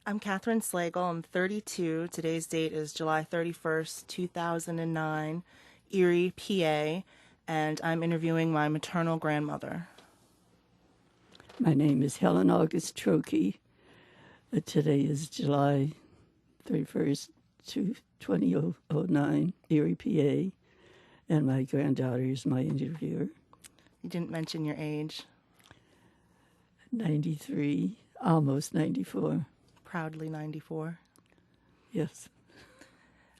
I'm Catherine Slagle. I'm 32. Today's date is July 31st, 2009, Erie, PA, and I'm interviewing my maternal grandmother. My name is Helen August Trokey. Today is July 31st, 2009, Erie, PA, and my granddaughter is my interviewer. You didn't mention your age. 93, almost 94. Proudly 94. Yes.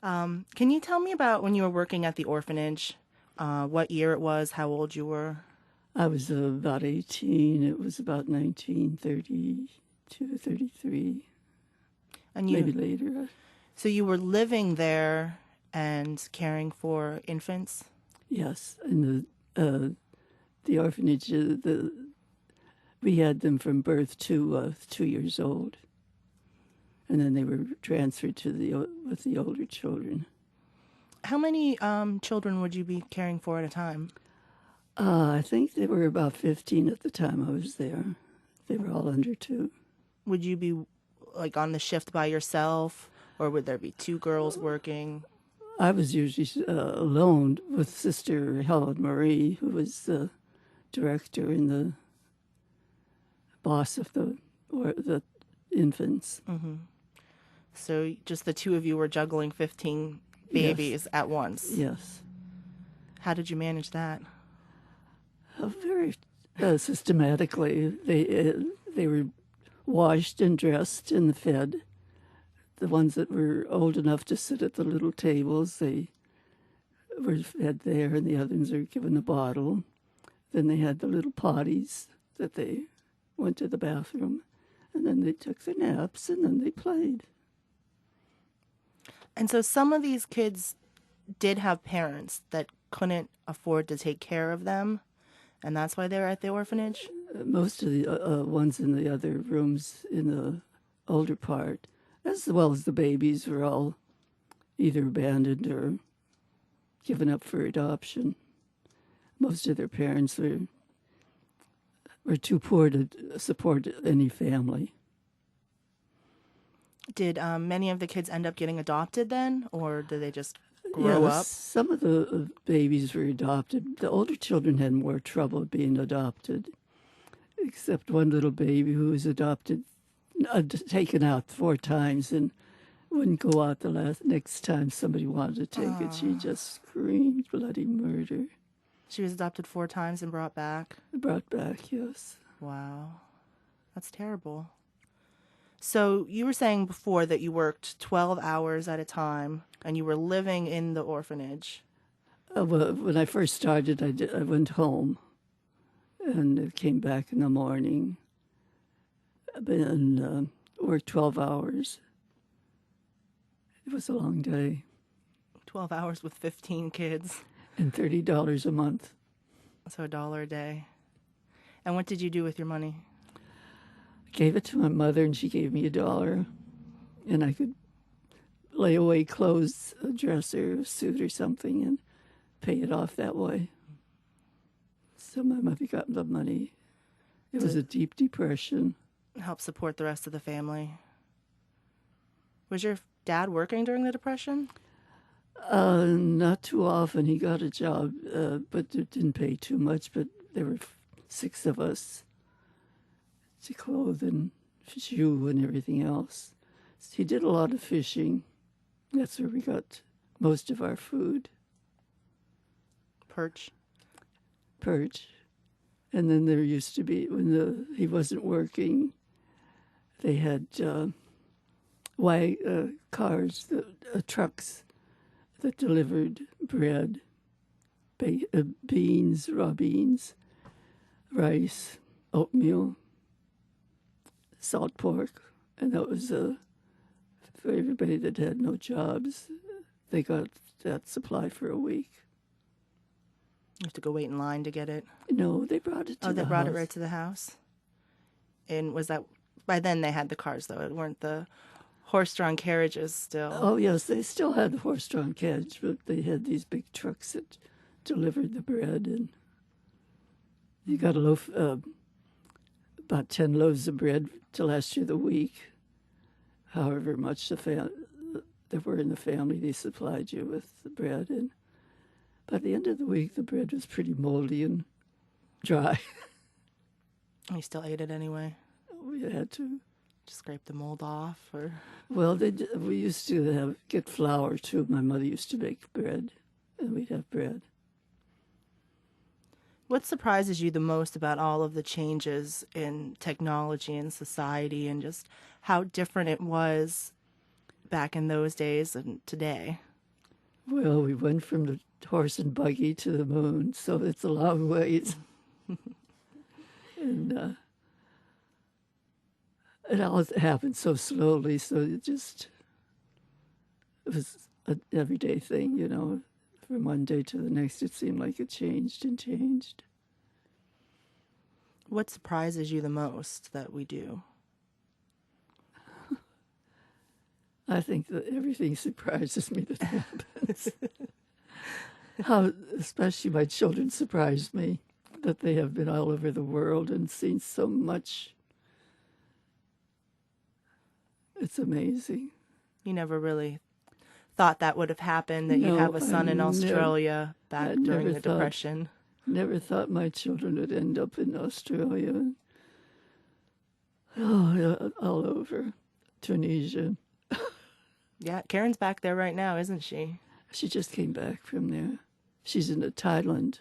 Can you tell me about when you were working at the orphanage? What year it was, how old you were? I was about 18. It was about 1932, 33, And maybe later. So you were living there and caring for infants? Yes, and the orphanage, we had them from birth to 2 years old, and then they were transferred to with the older children. How many children would you be caring for at a time? I think there were about 15 at the time I was there. They were all under 2. Would you be like on the shift by yourself, or would there be 2 girls working? I was usually alone with Sister Helen Marie, who was the director and the boss of the infants. Mm-hmm. So just the 2 of you were juggling 15 babies at once? Yes. How did you manage that? Very systematically. They were washed and dressed and fed. The ones that were old enough to sit at the little tables, they were fed there, and the others were given a bottle. Then they had the little potties that they went to the bathroom, and then they took their naps, and then they played. And so some of these kids did have parents that couldn't afford to take care of them, and that's why they were at the orphanage? Most of the ones in the other rooms in the older part, as well as the babies, were all either abandoned or given up for adoption. Most of their parents were too poor to support any family. Did many of the kids end up getting adopted then, or did they just grow up? Some of the babies were adopted. The older children had more trouble being adopted, except one little baby who was adopted, taken out 4 times, and wouldn't go out the next time somebody wanted to take it. She just screamed bloody murder. She was adopted 4 times and brought back? Brought back, yes. Wow. That's terrible. So you were saying before that you worked 12 hours at a time and you were living in the orphanage. Well, when I first started, I went home and came back in the morning and worked 12 hours. It was a long day. 12 hours with 15 kids. And $30 a month. So $1 a day. And what did you do with your money? I gave it to my mother, and she gave me $1, and I could lay away clothes, a dress or a suit or something, and pay it off that way. So my mother got the money. It was a deep depression. Help support the rest of the family. Was your dad working during the Depression? Not too often. He got a job, but it didn't pay too much. But there were 6 of us to clothe and shoe and everything else. So he did a lot of fishing. That's where we got most of our food. Perch. And then there used to be, when he wasn't working, they had cars, trucks that delivered bread, beans, raw beans, rice, oatmeal, salt pork, and that was for everybody that had no jobs. They got that supply for a week. You have to go wait in line to get it? No, they brought it to the house. Oh, they brought it right to the house? And was that, by then they had the cars though, it weren't the horse-drawn carriages still? Oh, yes, they still had the horse-drawn carriage, but they had these big trucks that delivered the bread, and you got a loaf, about 10 loaves of bread to last you the week. however much there were in the family, they supplied you with the bread. And by the end of the week, the bread was pretty moldy and dry. You still ate it anyway? We had to. Just scrape the mold off, or Well, we used to get flour too. My mother used to make bread, and we'd have bread. what surprises you the most about all of the changes in technology and society and just how different it was back in those days and today? Well, we went from the horse and buggy to the moon, so it's a long ways. And it all happened so slowly, so it was an everyday thing, you know. From one day to the next, it seemed like it changed and changed. What surprises you the most that we do? I think that everything surprises me that happens. How, especially my children surprise me that they have been all over the world and seen so much. It's amazing. You never really thought that would have happened, that you'd have a son in Australia back during the Depression. Never thought my children would end up in Australia. Oh, yeah, all over. Tunisia. Yeah, Karen's back there right now, isn't she? She just came back from there. She's in Thailand.